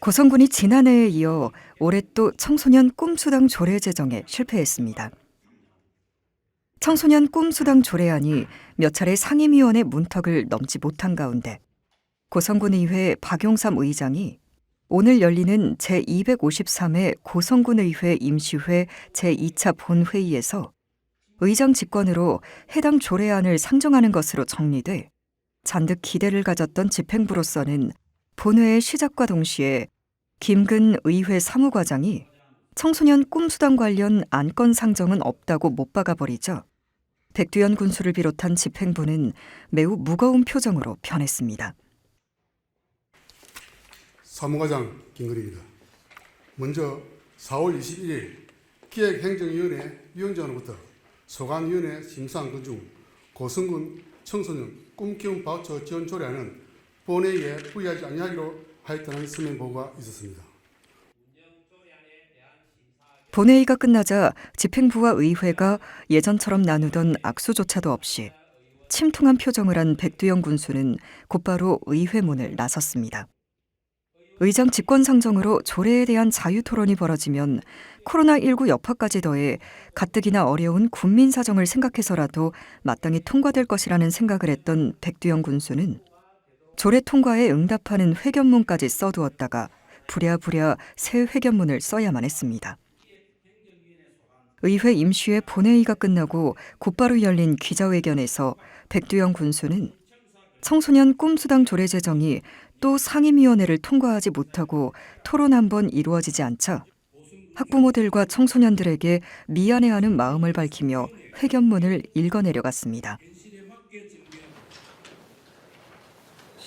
고성군이 지난해에 이어 올해 또 청소년 꿈수당 조례 제정에 실패했습니다. 청소년 꿈수당 조례안이 몇 차례 상임위원회 문턱을 넘지 못한 가운데 고성군의회 박용삼 의장이 오늘 열리는 제253회 고성군의회 임시회 제2차 본회의에서 의장 직권으로 해당 조례안을 상정하는 것으로 정리돼 잔뜩 기대를 가졌던 집행부로서는 본회의 시작과 동시에 김근 의회 사무과장이 청소년 꿈수당 관련 안건 상정은 없다고 못 박아버리자 백두현 군수를 비롯한 집행부는 매우 무거운 표정으로 변했습니다. 사무과장 김근희입니다. 먼저 4월 21일 기획행정위원회 위원장으로부터 소관위원회 심사한 중 고성군 청소년 꿈키움 바우처 지원 조례안은 본회의에 부의하지 아니하기로 하였다는 서명보고가 있었습니다. 본회의가 끝나자 집행부와 의회가 예전처럼 나누던 악수조차도 없이 침통한 표정을 한 백두영 군수는 곧바로 의회 문을 나섰습니다. 의장 직권 상정으로 조례에 대한 자유 토론이 벌어지면 코로나19 여파까지 더해 가뜩이나 어려운 국민 사정을 생각해서라도 마땅히 통과될 것이라는 생각을 했던 백두영 군수는 조례 통과에 응답하는 회견문까지 써두었다가 부랴부랴 새 회견문을 써야만 했습니다. 의회 임시회 본회의가 끝나고 곧바로 열린 기자회견에서 백두영 군수는 청소년 꿈수당 조례 제정이 또 상임위원회를 통과하지 못하고 토론 한 번 이루어지지 않자 학부모들과 청소년들에게 미안해하는 마음을 밝히며 회견문을 읽어내려갔습니다.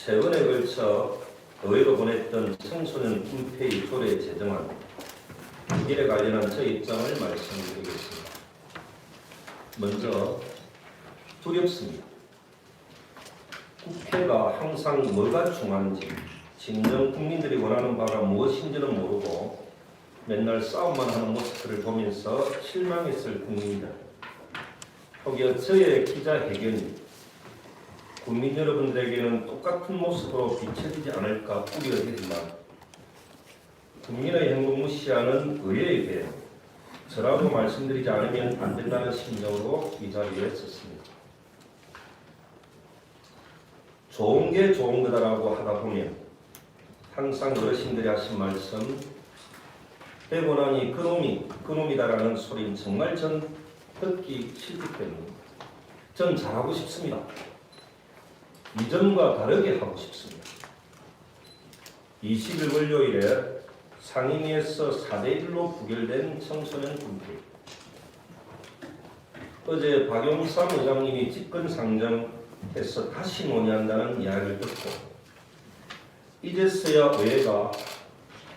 세 번에 걸쳐 의회로 보냈던 청소년 꿈회의 조례 제정안 이에 관련한 저희 입장을 말씀드리겠습니다. 먼저 두렵습니다. 국회가 항상 뭐가 중요한지 진정 국민들이 원하는 바가 무엇인지는 모르고 맨날 싸움만 하는 모습들을 보면서 실망했을 국민들, 혹여 저의 기자회견이 국민 여러분들에게는 똑같은 모습으로 비춰지지 않을까 우려되지만 국민의 행복 무시하는 의회에 대해 저라도 말씀드리지 않으면 안 된다는 심정으로 이 자리에 섰습니다. 좋은 게 좋은 거다라고 하다 보면 항상 어르신들이 하신 말씀 되고 나니 그놈이다라는 소리는 정말 전 듣기 싫기 때문에 전 잘하고 싶습니다. 이전과 다르게 하고 싶습니다. 20일 월요일에 상임위에서 4대1로 부결된 청소년 꿈회의. 어제 박용삼 의장님이 직권 상정해서 다시 논의한다는 이야기를 듣고 이제서야 의회가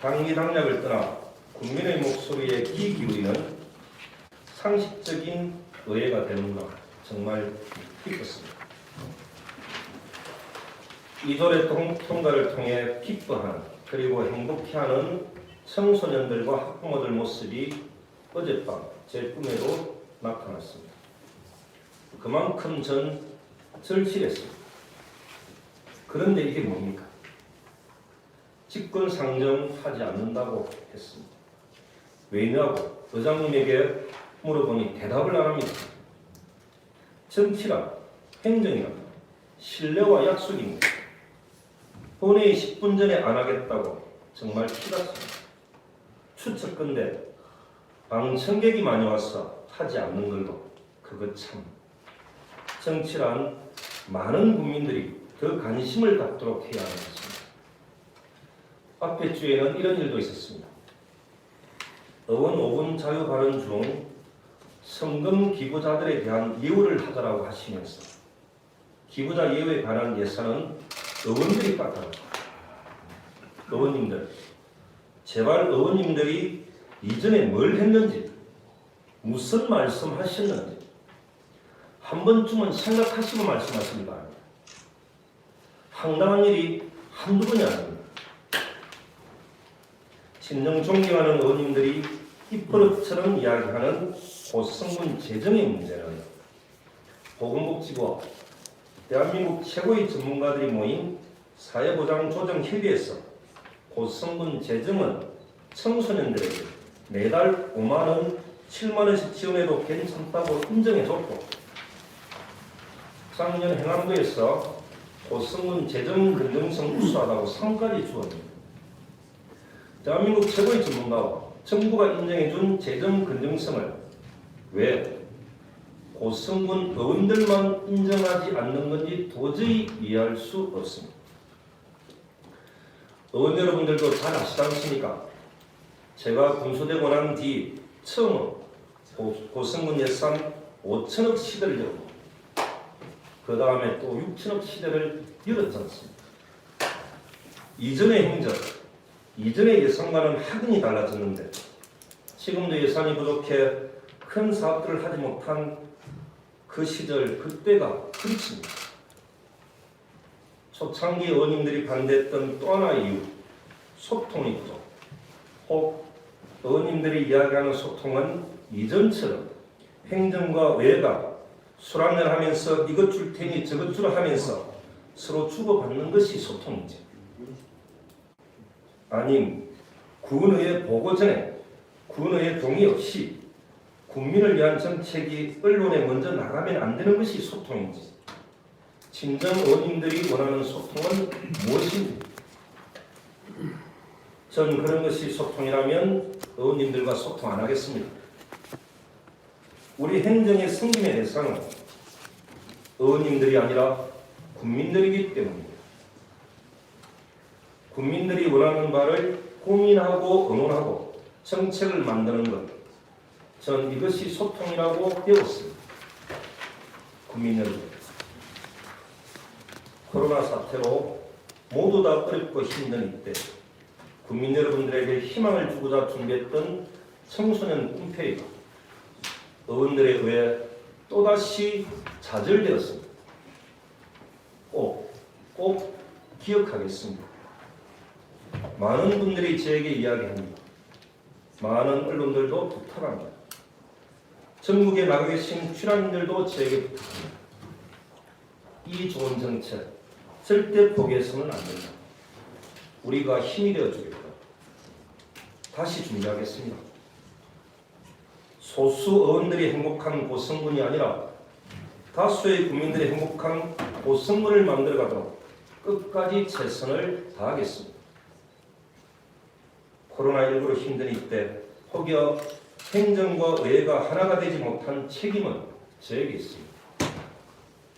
당리당략을 떠나 국민의 목소리에 귀 기울이는 상식적인 의회가 되는가 정말 기뻤습니다. 이 조례 통과를 통해 기뻐하는 그리고 행복해하는 청소년들과 학부모들 모습이 어젯밤 제 꿈에도 나타났습니다. 그만큼 전 절실했습니다. 그런데 이게 뭡니까? 직권 상정하지 않는다고 했습니다. 왜냐고 의장님에게 물어보니 대답을 안 합니다. 정치란 행정이란 신뢰와 약속입니다. 본회의 10분 전에 안 하겠다고 정말 피났습니다. 추측건데 방청객이 많이 와서 하지 않는 걸로 그거 참 정치란 많은 국민들이 더 관심을 갖도록 해야 하는 것입니다. 앞에 주에는 이런 일도 있었습니다. 의원 5분 자유 발언 중 성금 기부자들에 대한 예우를 하자라고 하시면서 기부자 예우에 관한 예산은 의원들이 깎아라. 의원님들, 제발 의원님들이 이전에 뭘 했는지, 무슨 말씀하셨는지 한 번쯤은 생각하시고 말씀하시기 바랍니다. 황당한 일이 한두 번이 아닙니다. 진정 존경하는 의원님들이 입버릇처럼 이야기하는 고성군 재정의 문제는 보건복지부와 대한민국 최고의 전문가들이 모인 사회보장조정협의회에서 고성군 재정은 청소년들에게 매달 5만 원, 7만 원씩 지원해도 괜찮다고 인정해줬고, 작년 행안부에서 고성군 재정 건전성 우수하다고 상까지 주었습니다. 대한민국 최고의 전문가와 정부가 인정해준 재정 건전성을 왜 고성군 의원들만 인정하지 않는 건지 도저히 이해할 수 없습니다. 의원 여러분들도 잘 아시지 않습니까? 제가 군소되고 난 뒤 처음으로 고성군 예산 5천억 시대를 열고 그 다음에 또 6천억 시대를 열었지 않습니까? 이전의 행정, 이전의 예산과는 확연히 달라졌는데 지금도 예산이 부족해 큰 사업들을 하지 못한 그 시절 그때가 그립습니다. 초창기 의원님들이 반대했던 또 하나의 이유, 소통이 부족. 혹 의원님들이 이야기하는 소통은 이전처럼 행정과 의회가 술 한잔 하면서 이것 줄 테니 저것 주라 하면서 서로 주고받는 것이 소통이지. 아님 군의회 보고 전에 군의회 동의 없이 국민을 위한 정책이 언론에 먼저 나가면 안 되는 것이 소통인지. 진정 의원님들이 원하는 소통은 무엇인지. 전 그런 것이 소통이라면 의원님들과 소통 안 하겠습니다. 우리 행정의 승진의 대상은 의원님들이 아니라 국민들이기 때문입니다. 국민들이 원하는 바를 고민하고 의논하고 정책을 만드는 것, 전 이것이 소통이라고 배웠습니다. 국민 여러분, 코로나 사태로 모두 다 어렵고 힘든 이때 국민 여러분들에게 희망을 주고자 준비했던 청소년 꿈페이가 의원들에 의해 또다시 좌절되었습니다. 꼭 기억하겠습니다. 많은 분들이 저에게 이야기합니다. 많은 언론들도 부탁합니다. 전국에 나가 계신 출연인들도 저에게 부탁합니다. 이 좋은 정책 절대 포기해서는 안 된다. 우리가 힘이 되어주겠다. 다시 준비하겠습니다. 소수 의원들이 행복한 고성군이 아니라 다수의 국민들이 행복한 고성군을 만들어가도록 끝까지 최선을 다하겠습니다. 코로나19로 힘든 이때 혹여 행정과 의회가 하나가 되지 못한 책임은 저에게 있습니다.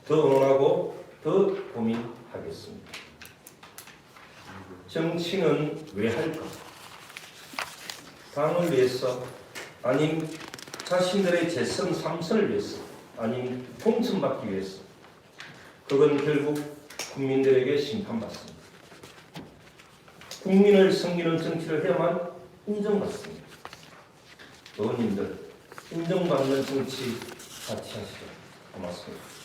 더 의논하고 더 고민하겠습니다. 정치는 왜 할까? 당을 위해서, 아님 자신들의 재선 3선을 위해서, 아님 공천받기 위해서. 그건 결국 국민들에게 심판받습니다. 국민을 섬기는 정치를 해야만 인정받습니다. 의원님들, 인정받는 정치 같이 하시죠. 고맙습니다.